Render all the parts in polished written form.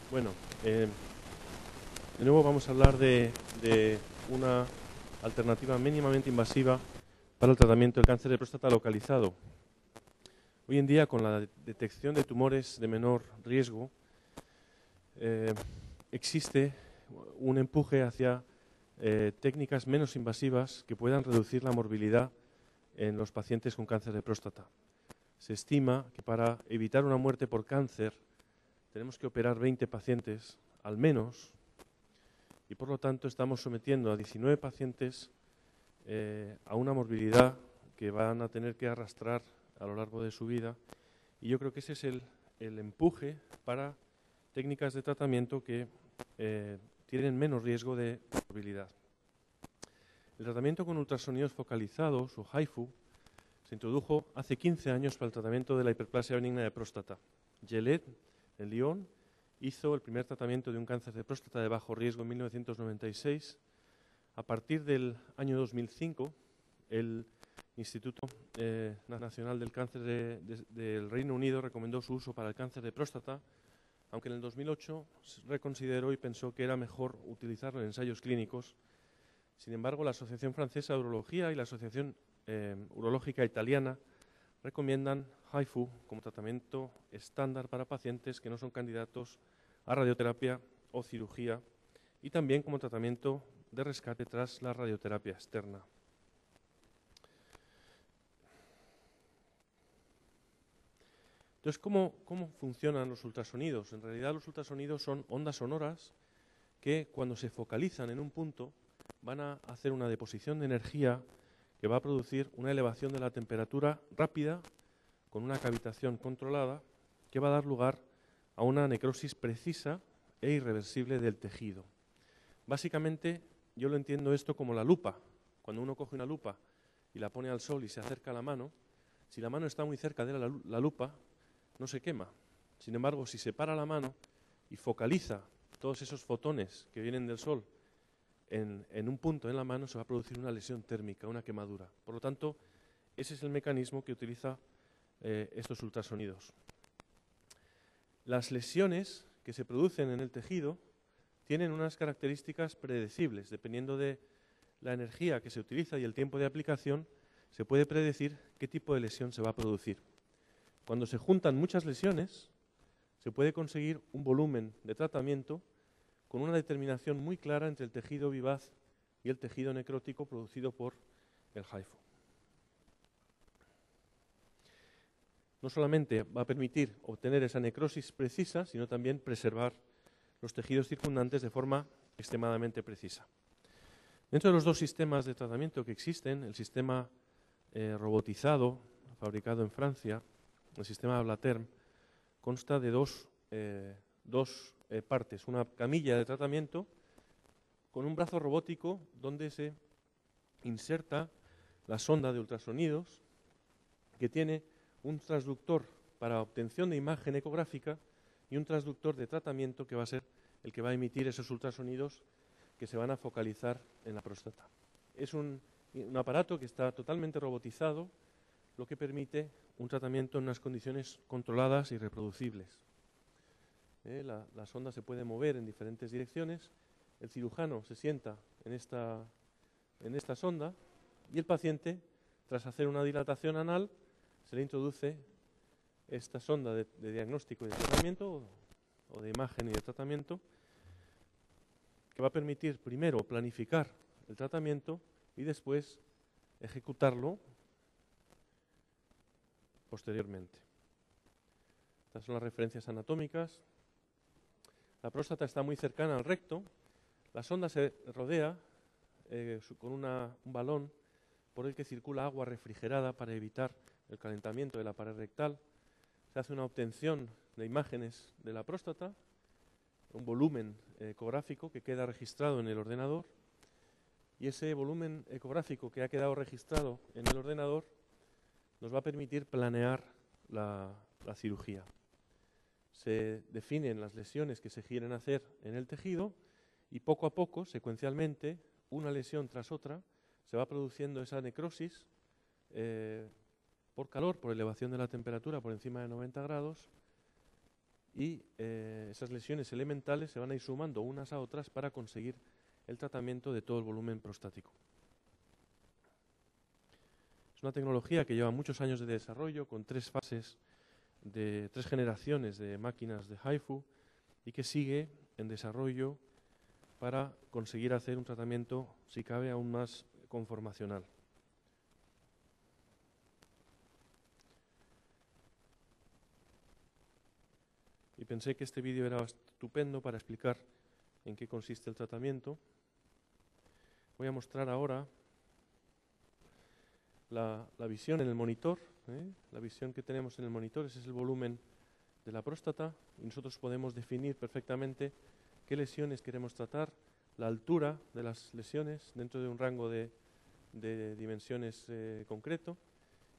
Bueno, de nuevo vamos a hablar de una alternativa mínimamente invasiva para el tratamiento del cáncer de próstata localizado. Hoy en día, con la detección de tumores de menor riesgo, existe un empuje hacia técnicas menos invasivas que puedan reducir la morbilidad en los pacientes con cáncer de próstata. Se estima que para evitar una muerte por cáncer tenemos que operar 20 pacientes al menos, y por lo tanto estamos sometiendo a 19 pacientes a una morbilidad que van a tener que arrastrar a lo largo de su vida, y yo creo que ese es el empuje para técnicas de tratamiento que tienen menos riesgo de morbilidad. El tratamiento con ultrasonidos focalizados, o HIFU, se introdujo hace 15 años para el tratamiento de la hiperplasia benigna de próstata. Gelet, en Lyon, hizo el primer tratamiento de un cáncer de próstata de bajo riesgo en 1996. A partir del año 2005, el Instituto Nacional del Cáncer del Reino Unido recomendó su uso para el cáncer de próstata, aunque en el 2008 reconsideró y pensó que era mejor utilizarlo en ensayos clínicos. Sin embargo, la Asociación Francesa de Urología y la Asociación Urológica Italiana recomiendan HIFU como tratamiento estándar para pacientes que no son candidatos a radioterapia o cirugía, y también como tratamiento de rescate tras la radioterapia externa. Entonces, ¿cómo funcionan los ultrasonidos? En realidad, los ultrasonidos son ondas sonoras que, cuando se focalizan en un punto, van a hacer una deposición de energía que va a producir una elevación de la temperatura rápida con una cavitación controlada, que va a dar lugar a una necrosis precisa e irreversible del tejido. Básicamente, yo lo entiendo esto como la lupa. Cuando uno coge una lupa y la pone al sol y se acerca a la mano, si la mano está muy cerca de la lupa, no se quema. Sin embargo, si se para la mano y focaliza todos esos fotones que vienen del sol en un punto en la mano, se va a producir una lesión térmica, una quemadura. Por lo tanto, ese es el mecanismo que utiliza estos ultrasonidos. Las lesiones que se producen en el tejido tienen unas características predecibles. Dependiendo de la energía que se utiliza y el tiempo de aplicación, se puede predecir qué tipo de lesión se va a producir. Cuando se juntan muchas lesiones, se puede conseguir un volumen de tratamiento con una determinación muy clara entre el tejido vivaz y el tejido necrótico producido por el HIFU. No solamente va a permitir obtener esa necrosis precisa, sino también preservar los tejidos circundantes de forma extremadamente precisa. Dentro de los dos sistemas de tratamiento que existen, el sistema robotizado, fabricado en Francia, el sistema Ablatherm, consta de dos partes. Una camilla de tratamiento con un brazo robótico donde se inserta la sonda de ultrasonidos, que tiene un transductor para obtención de imagen ecográfica y un transductor de tratamiento que va a ser el que va a emitir esos ultrasonidos que se van a focalizar en la próstata. Es un aparato que está totalmente robotizado, lo que permite un tratamiento en unas condiciones controladas y reproducibles. La sonda se puede mover en diferentes direcciones, el cirujano se sienta en esta sonda y el paciente, tras hacer una dilatación anal, se le introduce esta sonda de diagnóstico y de tratamiento, o de imagen y de tratamiento, que va a permitir primero planificar el tratamiento y después ejecutarlo posteriormente. Estas son las referencias anatómicas. La próstata está muy cercana al recto. La sonda se rodea con un balón por el que circula agua refrigerada para evitar el calentamiento de la pared rectal. Se hace una obtención de imágenes de la próstata, un volumen ecográfico que queda registrado en el ordenador, y ese volumen ecográfico que ha quedado registrado en el ordenador nos va a permitir planear la cirugía. Se definen las lesiones que se quieren hacer en el tejido y poco a poco, secuencialmente, una lesión tras otra, se va produciendo esa necrosis por calor, por elevación de la temperatura por encima de 90 grados, y esas lesiones elementales se van a ir sumando unas a otras para conseguir el tratamiento de todo el volumen prostático. Es una tecnología que lleva muchos años de desarrollo, con 3 fases de 3 generaciones de máquinas de HIFU, y que sigue en desarrollo para conseguir hacer un tratamiento, si cabe, aún más conformacional. Y pensé que este vídeo era estupendo para explicar en qué consiste el tratamiento. Voy a mostrar ahora la visión en el monitor. La visión que tenemos en el monitor, ese es el volumen de la próstata, y nosotros podemos definir perfectamente qué lesiones queremos tratar, la altura de las lesiones dentro de un rango de dimensiones concreto,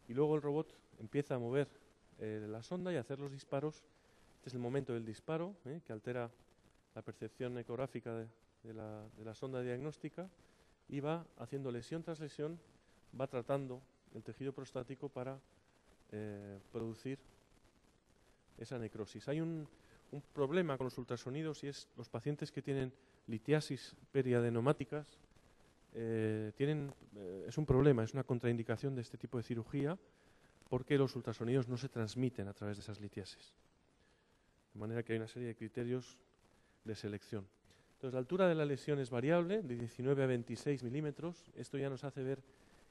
y luego el robot empieza a mover la sonda y a hacer los disparos. Este es el momento del disparo, que altera la percepción ecográfica de la sonda diagnóstica, y va haciendo lesión tras lesión, va tratando el tejido prostático para producir esa necrosis. Hay un problema con los ultrasonidos, y es los pacientes que tienen litiasis periadenomáticas es un problema, es una contraindicación de este tipo de cirugía, porque los ultrasonidos no se transmiten a través de esas litiasis. De manera que hay una serie de criterios de selección. Entonces, la altura de la lesión es variable, de 19 a 26 milímetros. Esto ya nos hace ver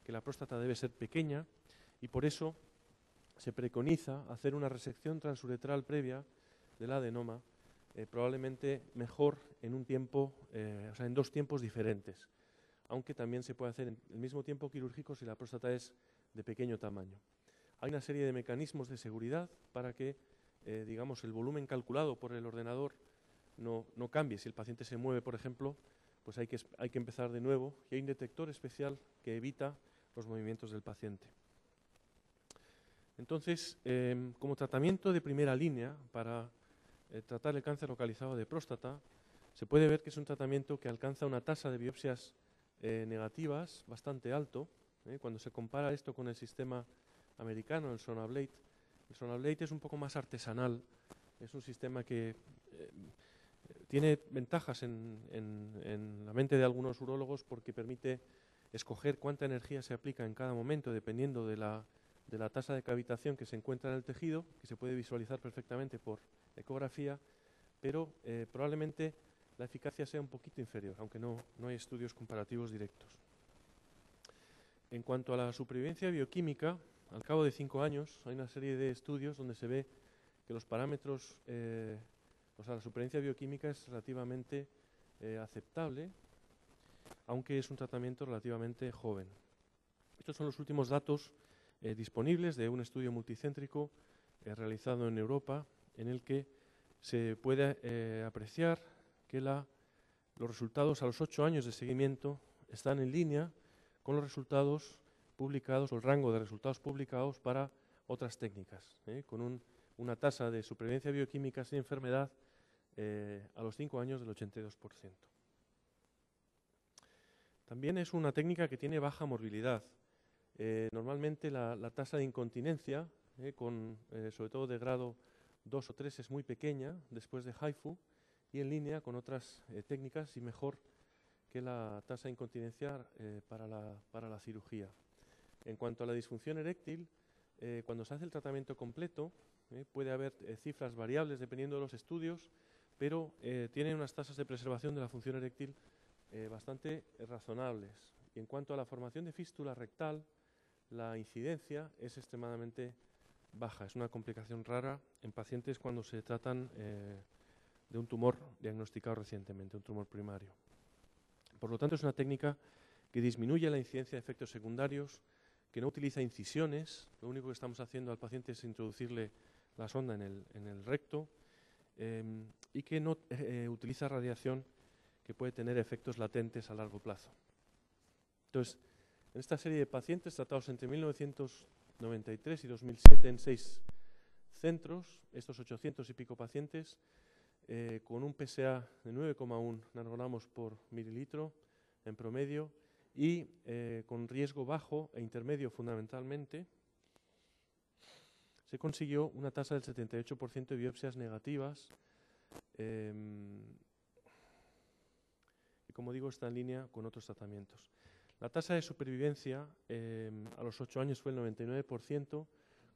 que la próstata debe ser pequeña, y por eso se preconiza hacer una resección transuretral previa del adenoma, probablemente mejor en un tiempo, en 2 tiempos diferentes, aunque también se puede hacer en el mismo tiempo quirúrgico si la próstata es de pequeño tamaño. Hay una serie de mecanismos de seguridad para que, digamos, el volumen calculado por el ordenador no cambie. Si el paciente se mueve, por ejemplo, pues hay que empezar de nuevo, y hay un detector especial que evita los movimientos del paciente. Entonces, como tratamiento de primera línea para tratar el cáncer localizado de próstata, se puede ver que es un tratamiento que alcanza una tasa de biopsias negativas bastante alto. Cuando se compara esto con el sistema americano, el Sonablate es un poco más artesanal, es un sistema que tiene ventajas en la mente de algunos urólogos, porque permite escoger cuánta energía se aplica en cada momento dependiendo de la tasa de cavitación que se encuentra en el tejido, que se puede visualizar perfectamente por ecografía, pero probablemente la eficacia sea un poquito inferior, aunque no hay estudios comparativos directos. En cuanto a la supervivencia bioquímica, al cabo de 5 años hay una serie de estudios donde se ve que los parámetros, la supervivencia bioquímica es relativamente aceptable, aunque es un tratamiento relativamente joven. Estos son los últimos datos disponibles de un estudio multicéntrico realizado en Europa, en el que se puede apreciar que los resultados a los 8 años de seguimiento están en línea con los resultados publicados, o el rango de resultados publicados para otras técnicas, con una tasa de supervivencia bioquímica sin enfermedad a los 5 años del 82%. También es una técnica que tiene baja morbilidad. Normalmente la tasa de incontinencia, sobre todo de grado 2 o 3, es muy pequeña después de HIFU, y en línea con otras técnicas, y mejor que la tasa de incontinencia para la cirugía. En cuanto a la disfunción eréctil, cuando se hace el tratamiento completo, puede haber cifras variables dependiendo de los estudios, pero tienen unas tasas de preservación de la función eréctil bastante razonables. Y en cuanto a la formación de fístula rectal, la incidencia es extremadamente baja. Es una complicación rara en pacientes cuando se tratan de un tumor diagnosticado recientemente, un tumor primario. Por lo tanto, es una técnica que disminuye la incidencia de efectos secundarios, que no utiliza incisiones. Lo único que estamos haciendo al paciente es introducirle la sonda en el recto, y que no utiliza radiación, que puede tener efectos latentes a largo plazo. Entonces, en esta serie de pacientes tratados entre 1993 y 2007 en 6 centros, estos 800 y pico pacientes, con un PSA de 9,1 nanogramos por mililitro en promedio, y con riesgo bajo e intermedio fundamentalmente, se consiguió una tasa del 78% de biopsias negativas, y como digo, está en línea con otros tratamientos. La tasa de supervivencia a los 8 años fue el 99%,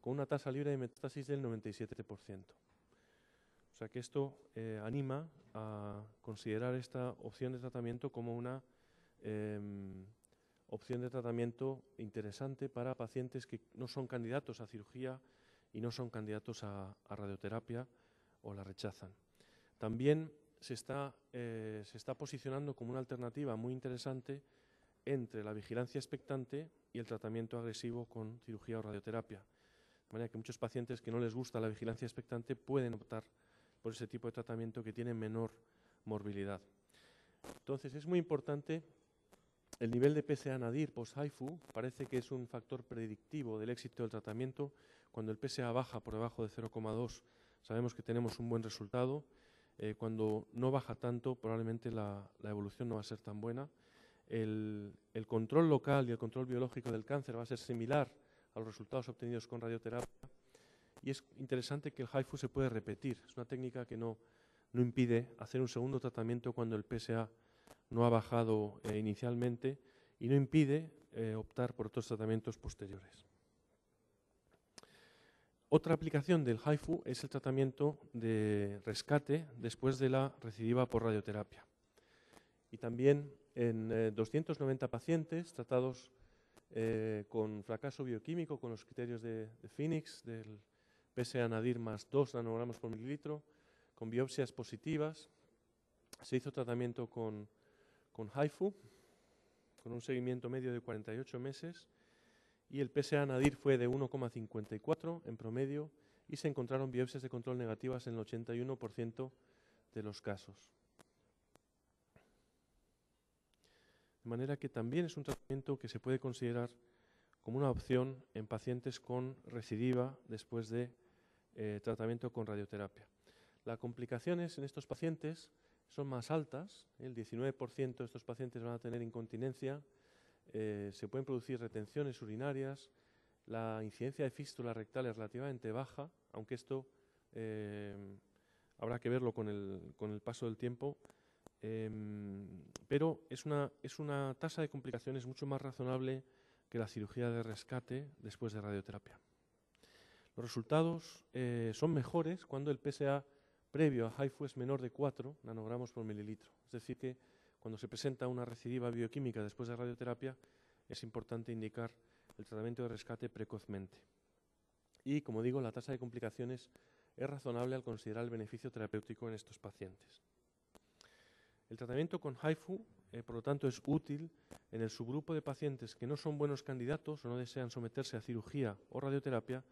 con una tasa libre de metástasis del 97%. O sea que esto anima a considerar esta opción de tratamiento como una opción de tratamiento interesante para pacientes que no son candidatos a cirugía y no son candidatos a radioterapia o la rechazan. También se está posicionando como una alternativa muy interesante entre la vigilancia expectante y el tratamiento agresivo con cirugía o radioterapia. De manera que muchos pacientes que no les gusta la vigilancia expectante pueden optar por ese tipo de tratamiento que tiene menor morbilidad. Entonces, es muy importante el nivel de PSA-Nadir post-HIFU. Parece que es un factor predictivo del éxito del tratamiento. Cuando el PSA baja por debajo de 0,2, sabemos que tenemos un buen resultado. Cuando no baja tanto, probablemente la evolución no va a ser tan buena. El control local y el control biológico del cáncer va a ser similar a los resultados obtenidos con radioterapia. Y es interesante que el HIFU se puede repetir. Es una técnica que no impide hacer un segundo tratamiento cuando el PSA no ha bajado inicialmente, y no impide optar por otros tratamientos posteriores. Otra aplicación del HIFU es el tratamiento de rescate después de la recidiva por radioterapia. Y también en 290 pacientes tratados con fracaso bioquímico, con los criterios de Phoenix, del PSA-Nadir más 2 nanogramos por mililitro, con biopsias positivas, se hizo tratamiento con HIFU, con un seguimiento medio de 48 meses, y el PSA-Nadir fue de 1,54 en promedio, y se encontraron biopsias de control negativas en el 81% de los casos. De manera que también es un tratamiento que se puede considerar como una opción en pacientes con recidiva después de tratamiento con radioterapia. Las complicaciones en estos pacientes son más altas. El 19% de estos pacientes van a tener incontinencia, se pueden producir retenciones urinarias, la incidencia de fístula rectal es relativamente baja, aunque esto habrá que verlo con el paso del tiempo, pero es una tasa de complicaciones mucho más razonable que la cirugía de rescate después de radioterapia. Los resultados son mejores cuando el PSA previo a HIFU es menor de 4 nanogramos por mililitro. Es decir, que cuando se presenta una recidiva bioquímica después de radioterapia, es importante indicar el tratamiento de rescate precozmente. Y, como digo, la tasa de complicaciones es razonable al considerar el beneficio terapéutico en estos pacientes. El tratamiento con HIFU, por lo tanto, es útil en el subgrupo de pacientes que no son buenos candidatos o no desean someterse a cirugía o radioterapia,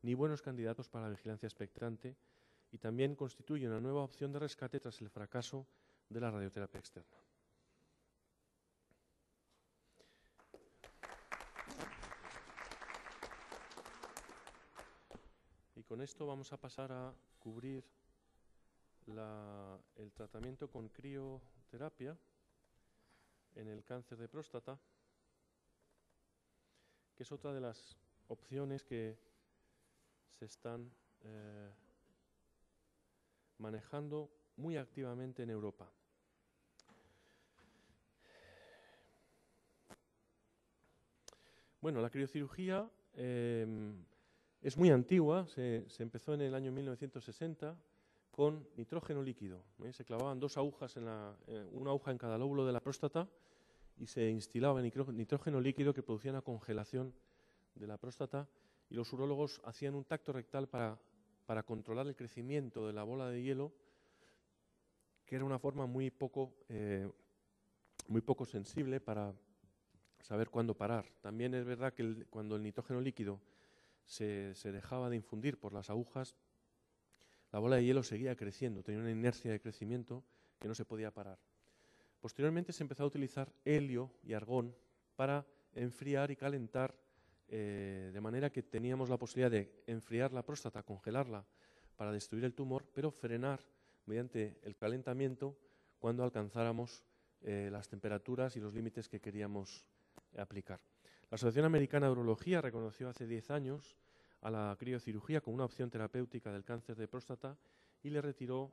ni buenos candidatos para la vigilancia expectante, y también constituye una nueva opción de rescate tras el fracaso de la radioterapia externa. Y con esto vamos a pasar a cubrir el tratamiento con crioterapia en el cáncer de próstata, que es otra de las opciones que se están manejando muy activamente en Europa. Bueno, la criocirugía es muy antigua, se empezó en el año 1960 con nitrógeno líquido. Se clavaban dos agujas, una aguja en cada lóbulo de la próstata, y se instilaba nitrógeno líquido que producía una congelación de la próstata, y los urólogos hacían un tacto rectal para controlar el crecimiento de la bola de hielo, que era una forma muy poco sensible para saber cuándo parar. También es verdad que cuando el nitrógeno líquido se dejaba de infundir por las agujas, la bola de hielo seguía creciendo, tenía una inercia de crecimiento que no se podía parar. Posteriormente se empezó a utilizar helio y argón para enfriar y calentar, de manera que teníamos la posibilidad de enfriar la próstata, congelarla para destruir el tumor, pero frenar mediante el calentamiento cuando alcanzáramos las temperaturas y los límites que queríamos aplicar. La Asociación Americana de Urología reconoció hace 10 años a la criocirugía como una opción terapéutica del cáncer de próstata y le retiró